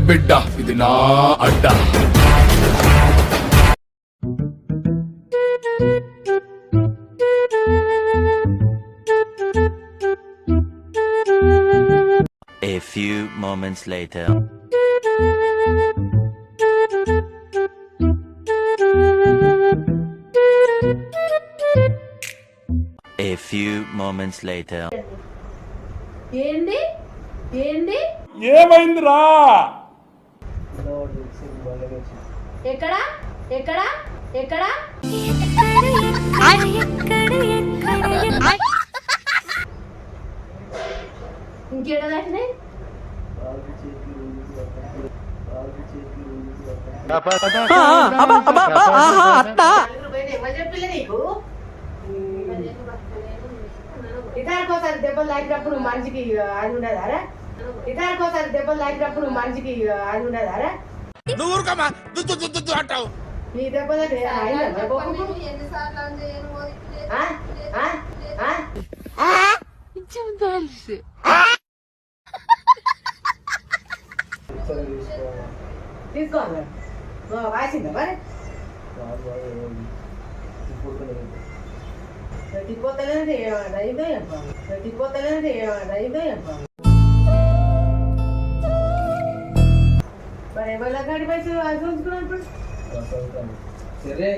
బిడ్డ ఇది నా అడ్డ. A few moments later. A few moments later. ఏంది ఏంది ఏమైందిరా? ఎక్కడ ఎక్కడ ఎక్కడ ఇంకేడ దాటినాయి చెప్పలే నీకు ఇతరుకోసారి దెబ్బలు లాగినప్పుడు మనిషికి అది ఉండదారా? ఇతరుకోసారి దెబ్బలు లాగినప్పుడు మనిషికి అది ఉండదారా? నీ దెబ్బలు తీసుకోవాలి వాసిందా మరి తిప్పోతలేదు రైతే తిప్పోతలేదు రైతే మరి ఎవరి గాడి పైసలు అది ఉంచుకున్నప్పుడు సరే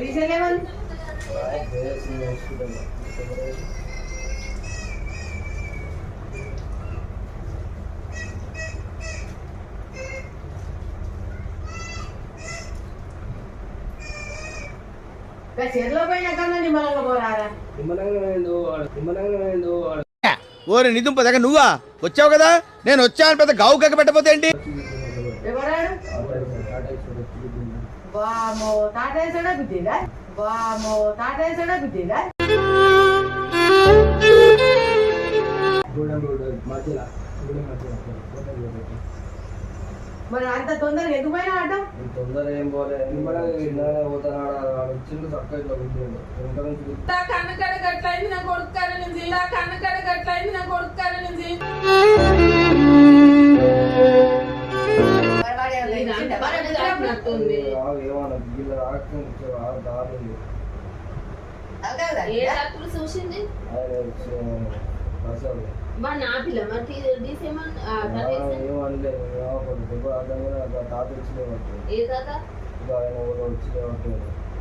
తీసేలేమని చెరులో పోయినా కన్నా నిమ్మలంగా పోరారా? ఓరే నిదుంప దగ్గర నువ్వా వచ్చావు కదా, నేను వచ్చాను పెద్ద గావు కక్క పెట్టపోతే ఏంటి? ఎవరాడు? వామో తాటేసాడా గుద్దిందా? వామో తాటేసాడా గుద్దిందా? మరి అంత తొందరగా ఎందుకు పోయినా ఆట? తొందర ఏం పోలే వచ్చిండు చక్కగా ఇట్లా కూర్చోండు. కన్నకడ గట్లయింది నా కొడుకు నుంచి కన్నకడ గట్లయింది నా కొడుకు నుంచి చూసింది నా పిల్ల మరి ఏ తాత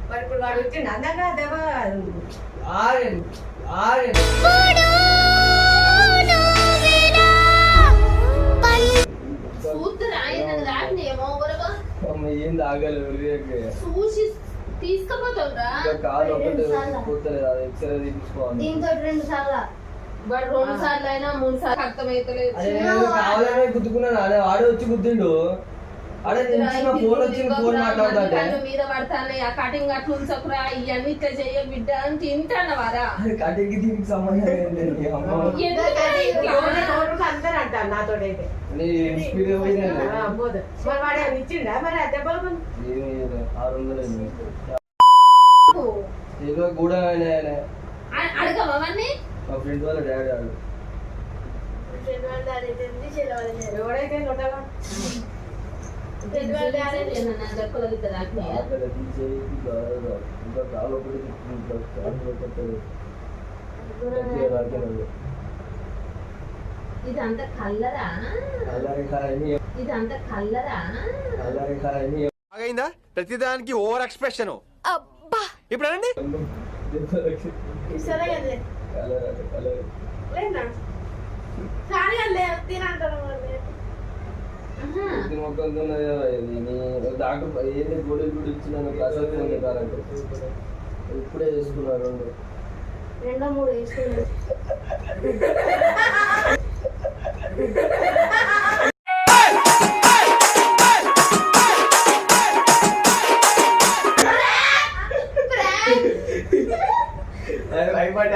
మరి ఇప్పుడు వాడు వచ్చిండు అందాక దెబ్బ ఏం తాగాలి చూసి తీసుకుపోతావురా కాదు ఒకటి పోతలేదు అది ఎక్స్రే తీసుకోవాలి. దీంతో 2 సార్లు వాడు 2 సార్లు అయినా 3 సార్లు అర్థమైతలేదు. కావాలనే గుద్దుకున్నాను అదే వాడే వచ్చి గుద్దిండు. అదే ఫోన్ వచ్చింది ఫోన్ మాట్లాడుతుంటే మీద పడతానే ఆ కటింగ్ అట్లా ఉంచకురా ఇవన్నీ ఇట్లా చెయ్య బిడ్డ అని తింటానవారా? కటింగ్ దీనికి సంబంధం ఏంటండి? అందరూ అంటారు నాతో అయితే పోదు. మరి వాడు ఇచ్చిండా మరి ఆ దెబ్బలు 600 ఏదో కూడా అడగవా అవన్నీ? మా ఫ్రెండ్ వాళ్ళ డాడీ ఆడు ఎవడైతే నొట్టగా ఇదంతా కల్లరా? ఇదంతా కల్లరా? బాగైందా? ప్రతిదానికి ఓవర్ ఎక్స్ప్రెషన్. ఇప్పుడు అనండి డాక్టర్ ఏంటి గోడలు కూడా ఇచ్చినాను ప్రసాద్ ఇప్పుడే చేసుకున్నారు 2 3 వేసుకున్నారు. అయిపోయి